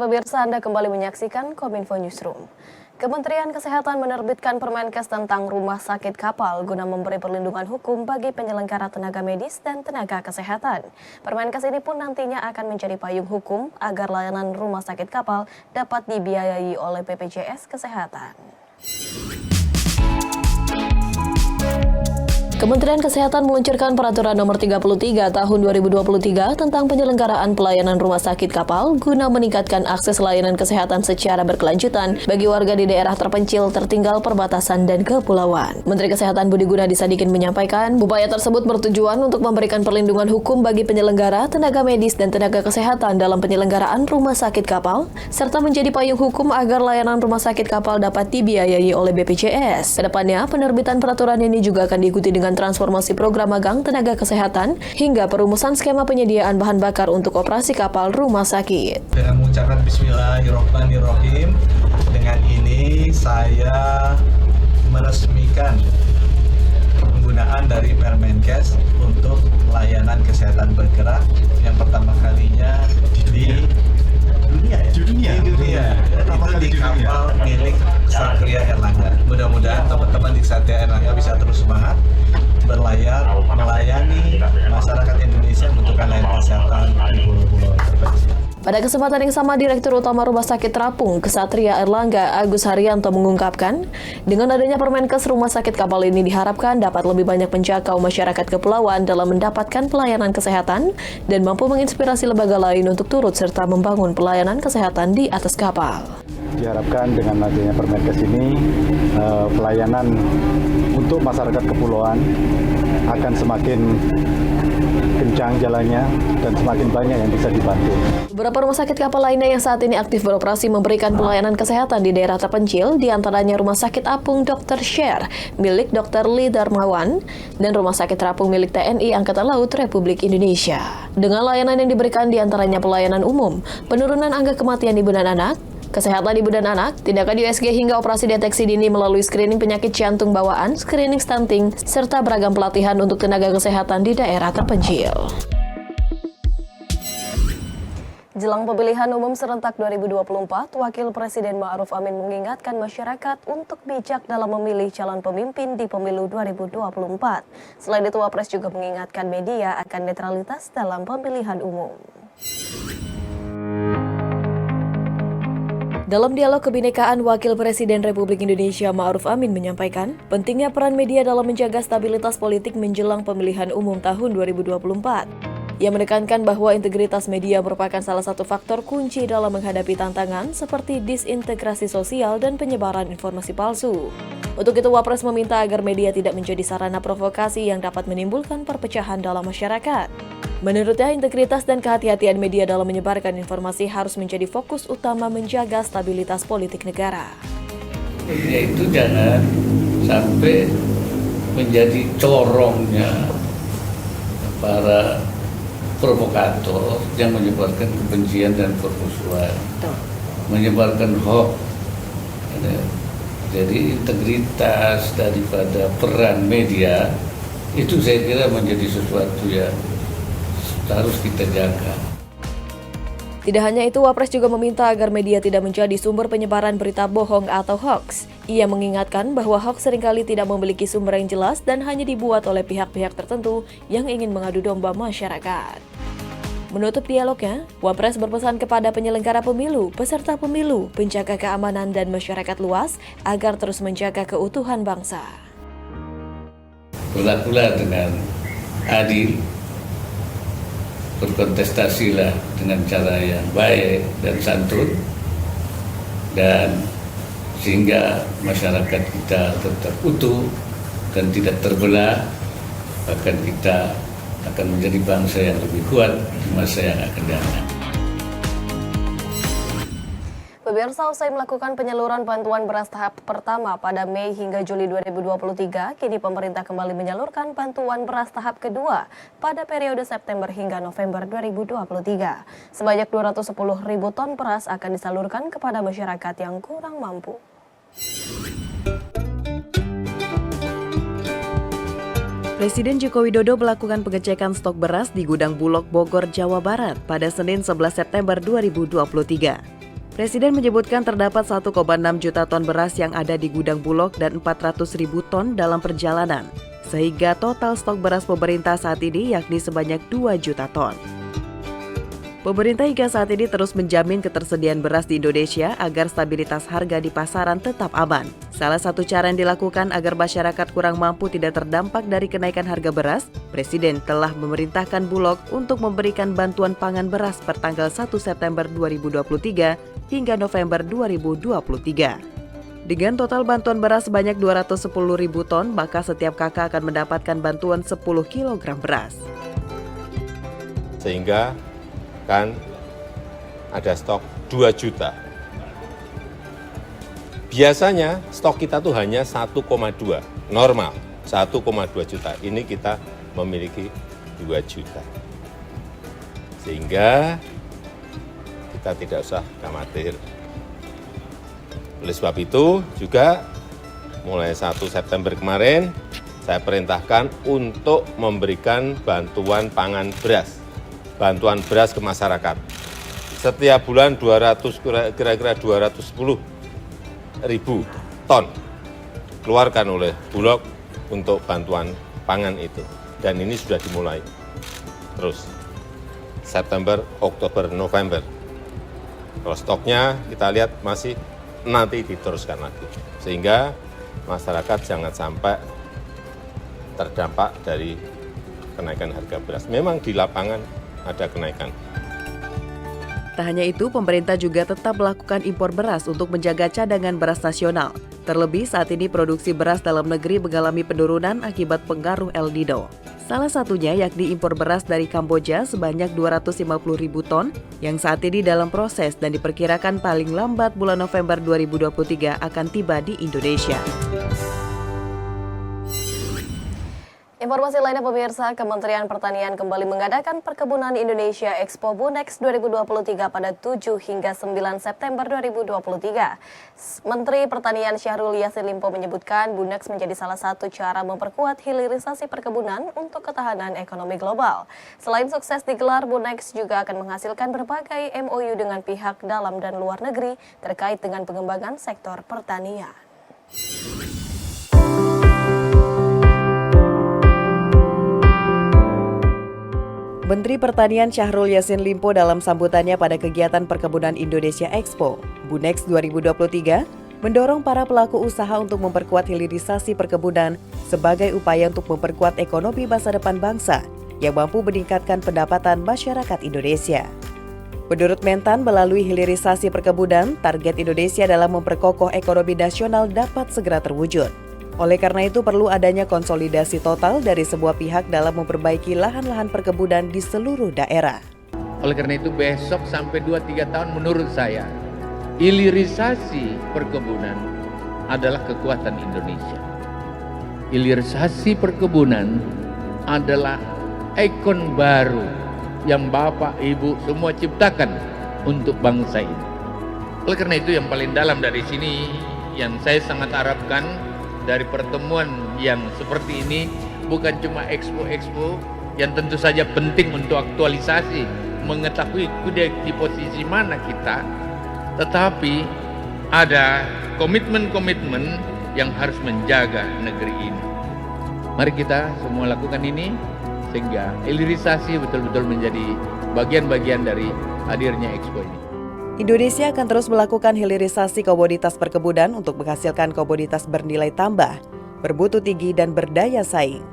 Pemirsa, Anda kembali menyaksikan Kominfo Newsroom. Kementerian Kesehatan menerbitkan Permenkes tentang rumah sakit kapal guna memberi perlindungan hukum bagi penyelenggara tenaga medis dan tenaga kesehatan. Permenkes ini pun nantinya akan menjadi payung hukum agar layanan rumah sakit kapal dapat dibiayai oleh BPJS Kesehatan. Kementerian Kesehatan meluncurkan Peraturan Nomor 33 Tahun 2023 tentang penyelenggaraan pelayanan rumah sakit kapal guna meningkatkan akses layanan kesehatan secara berkelanjutan bagi warga di daerah terpencil, tertinggal, perbatasan, dan kepulauan. Menteri Kesehatan Budi Gunadi Sadikin menyampaikan, upaya tersebut bertujuan untuk memberikan perlindungan hukum bagi penyelenggara, tenaga medis, dan tenaga kesehatan dalam penyelenggaraan rumah sakit kapal, serta menjadi payung hukum agar layanan rumah sakit kapal dapat dibiayai oleh BPJS. Kedepannya, penerbitan peraturan ini juga akan diikuti dengan transformasi program magang tenaga kesehatan hingga perumusan skema penyediaan bahan bakar untuk operasi kapal rumah sakit. Dengan mengucapkan Bismillahirrahmanirrahim, dengan ini saya meresmikan penggunaan dari Permenkes untuk layanan kesehatan bergerak yang pertama kalinya di dunia itu di kapal milik Ksatria Erlangga. Mudah-mudahan teman-teman di Ksatria Erlangga bisa terus semangat berlayar melayani masyarakat Indonesia membutuhkan layanan kesehatan di pulau-pulau terpencil. Pada kesempatan yang sama, Direktur Utama Rumah Sakit Terapung Ksatria Erlangga Agus Haryanto mengungkapkan, dengan adanya Permenkes, rumah sakit kapal ini diharapkan dapat lebih banyak menjangkau masyarakat kepulauan dalam mendapatkan pelayanan kesehatan dan mampu menginspirasi lembaga lain untuk turut serta membangun pelayanan kesehatan di atas kapal. Diharapkan dengan adanya Permenkes ini, pelayanan untuk masyarakat kepulauan akan semakin kencang jalannya dan semakin banyak yang bisa dibantu. Beberapa rumah sakit kapal lainnya yang saat ini aktif beroperasi memberikan pelayanan kesehatan di daerah terpencil, diantaranya Rumah Sakit Apung Dr. Sher milik Dr. Lee Darmawan dan Rumah Sakit Terapung milik TNI Angkatan Laut Republik Indonesia. Dengan layanan yang diberikan diantaranya pelayanan umum, penurunan angka kematian ibu dan anak, kesehatan ibu dan anak, tindakan USG hingga operasi deteksi dini melalui screening penyakit jantung bawaan, screening stunting, serta beragam pelatihan untuk tenaga kesehatan di daerah terpencil. Jelang pemilihan umum serentak 2024, Wakil Presiden Ma'ruf Amin mengingatkan masyarakat untuk bijak dalam memilih calon pemimpin di pemilu 2024. Selain itu, Wapres juga mengingatkan media akan netralitas dalam pemilihan umum. Dalam dialog kebinekaan, Wakil Presiden Republik Indonesia Ma'ruf Amin menyampaikan pentingnya peran media dalam menjaga stabilitas politik menjelang pemilihan umum tahun 2024. Ia menekankan bahwa integritas media merupakan salah satu faktor kunci dalam menghadapi tantangan seperti disintegrasi sosial dan penyebaran informasi palsu. Untuk itu, Wapres meminta agar media tidak menjadi sarana provokasi yang dapat menimbulkan perpecahan dalam masyarakat. Menurutnya, integritas dan kehati-hatian media dalam menyebarkan informasi harus menjadi fokus utama menjaga stabilitas politik negara. Yaitu jangan sampai menjadi corongnya para provokator yang menyebarkan kebencian dan permusuhan, menyebarkan hoax. Jadi integritas daripada peran media itu saya kira menjadi sesuatu yang harus kita jaga. Tidak hanya itu, Wapres juga meminta agar media tidak menjadi sumber penyebaran berita bohong atau hoax. Ia mengingatkan bahwa hoax seringkali tidak memiliki sumber yang jelas dan hanya dibuat oleh pihak-pihak tertentu yang ingin mengadu domba masyarakat. Menutup dialognya, Wapres berpesan kepada penyelenggara pemilu, peserta pemilu, penjaga keamanan dan masyarakat luas agar terus menjaga keutuhan bangsa. Berlakulah dengan adil, berkontestasilah dengan cara yang baik dan santun, dan sehingga masyarakat kita tetap utuh dan tidak terbelah, bahkan kita akan menjadi bangsa yang lebih kuat di masa yang akan datang. Pemirsa, usai melakukan penyaluran bantuan beras tahap pertama pada Mei hingga Juli 2023, kini pemerintah kembali menyalurkan bantuan beras tahap kedua pada periode September hingga November 2023. Sebanyak 210.000 ton beras akan disalurkan kepada masyarakat yang kurang mampu. Presiden Joko Widodo melakukan pengecekan stok beras di gudang Bulog Bogor, Jawa Barat pada Senin 11 September 2023. Presiden menyebutkan terdapat 1,6 juta ton beras yang ada di gudang Bulog dan 400.000 ton dalam perjalanan, sehingga total stok beras pemerintah saat ini yakni sebanyak 2 juta ton. Pemerintah hingga saat ini terus menjamin ketersediaan beras di Indonesia agar stabilitas harga di pasaran tetap aman. Salah satu cara yang dilakukan agar masyarakat kurang mampu tidak terdampak dari kenaikan harga beras, Presiden telah memerintahkan Bulog untuk memberikan bantuan pangan beras per tanggal 1 September 2023 hingga November 2023. Dengan total bantuan beras sebanyak 210.000 ton, maka setiap kakak akan mendapatkan bantuan 10 kg beras. Sehingga kan ada stok 2 juta. Biasanya stok kita tuh hanya 1,2, normal 1,2 juta. Ini kita memiliki 2 juta. Sehingga kita tidak usah khawatir. Oleh sebab itu juga mulai 1 September kemarin saya perintahkan untuk memberikan bantuan pangan beras. Bantuan beras ke masyarakat. Setiap bulan kira-kira 210.000 ton keluarkan oleh Bulog untuk bantuan pangan itu. Dan ini sudah dimulai terus September, Oktober, November. Kalau stoknya kita lihat masih nanti diteruskan lagi. Sehingga masyarakat jangan sampai terdampak dari kenaikan harga beras. Memang di lapangan ada kenaikan. Tak hanya itu, pemerintah juga tetap melakukan impor beras untuk menjaga cadangan beras nasional. Terlebih saat ini produksi beras dalam negeri mengalami penurunan akibat pengaruh El Nino. Salah satunya yakni impor beras dari Kamboja sebanyak 250.000 ton yang saat ini dalam proses dan diperkirakan paling lambat bulan November 2023 akan tiba di Indonesia. Informasi lainnya pemirsa, Kementerian Pertanian kembali mengadakan Perkebunan Indonesia Expo Bunex 2023 pada 7 hingga 9 September 2023. Menteri Pertanian Syahrul Yassin Limpo menyebutkan Bunex menjadi salah satu cara memperkuat hilirisasi perkebunan untuk ketahanan ekonomi global. Selain sukses digelar, Bunex juga akan menghasilkan berbagai MOU dengan pihak dalam dan luar negeri terkait dengan pengembangan sektor pertanian. Menteri Pertanian Syahrul Yassin Limpo dalam sambutannya pada kegiatan Perkebunan Indonesia Expo Bunex 2023 mendorong para pelaku usaha untuk memperkuat hilirisasi perkebunan sebagai upaya untuk memperkuat ekonomi masa depan bangsa yang mampu meningkatkan pendapatan masyarakat Indonesia. Menurut Mentan, melalui hilirisasi perkebunan, target Indonesia dalam memperkokoh ekonomi nasional dapat segera terwujud. Oleh karena itu perlu adanya konsolidasi total dari sebuah pihak dalam memperbaiki lahan-lahan perkebunan di seluruh daerah. Oleh karena itu besok sampai 2-3 tahun menurut saya, hilirisasi perkebunan adalah kekuatan Indonesia. Hilirisasi perkebunan adalah ikon baru yang Bapak, Ibu semua ciptakan untuk bangsa ini. Oleh karena itu yang paling dalam dari sini yang saya sangat harapkan dari pertemuan yang seperti ini bukan cuma expo-expo yang tentu saja penting untuk aktualisasi, mengetahui di posisi mana kita, tetapi ada komitmen-komitmen yang harus menjaga negeri ini. Mari kita semua lakukan ini sehingga hilirisasi betul-betul menjadi bagian-bagian dari hadirnya expo ini. Indonesia akan terus melakukan hilirisasi komoditas perkebunan untuk menghasilkan komoditas bernilai tambah, bermutu tinggi dan berdaya saing.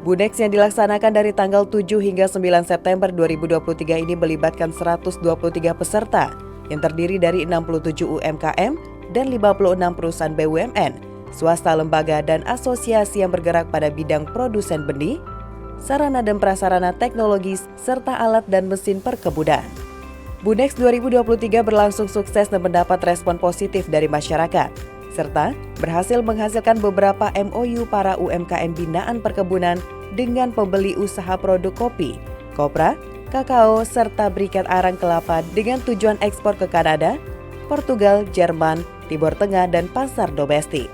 Bunex yang dilaksanakan dari tanggal 7 hingga 9 September 2023 ini melibatkan 123 peserta yang terdiri dari 67 UMKM dan 56 perusahaan BUMN, swasta, lembaga, dan asosiasi yang bergerak pada bidang produsen benih, sarana dan prasarana teknologis, serta alat dan mesin perkebunan. Bunex 2023 berlangsung sukses dan mendapat respon positif dari masyarakat, serta berhasil menghasilkan beberapa MOU para UMKM binaan perkebunan dengan pembeli usaha produk kopi, kopra, kakao, serta berikat arang kelapa dengan tujuan ekspor ke Kanada, Portugal, Jerman, Timur Tengah, dan pasar domestik.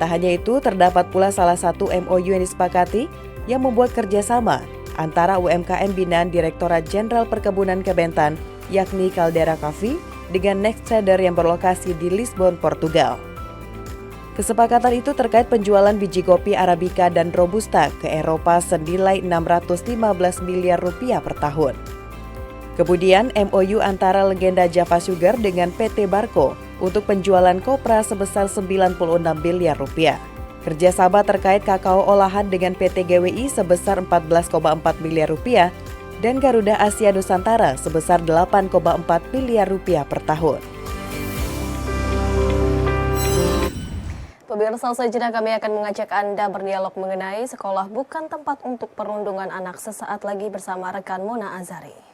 Tak hanya itu, terdapat pula salah satu MOU yang disepakati yang membuat kerjasama antara UMKM binaan Direktorat Jenderal Perkebunan Kementan, yakni Caldera Coffee, dengan Next Trader yang berlokasi di Lisbon, Portugal. Kesepakatan itu terkait penjualan biji kopi Arabica dan Robusta ke Eropa senilai 615 miliar rupiah per tahun. Kemudian MOU antara legenda Java Sugar dengan PT Barco untuk penjualan kopra sebesar 96 miliar rupiah. Kerjasama terkait kakao olahan dengan PT GWI sebesar 14,4 miliar rupiah dan Garuda Asia Nusantara sebesar 8,4 miliar rupiah per tahun. Pemirsa, sejenak kami akan mengajak Anda berdialog mengenai sekolah bukan tempat untuk perundungan anak sesaat lagi bersama rekan Mona Azari.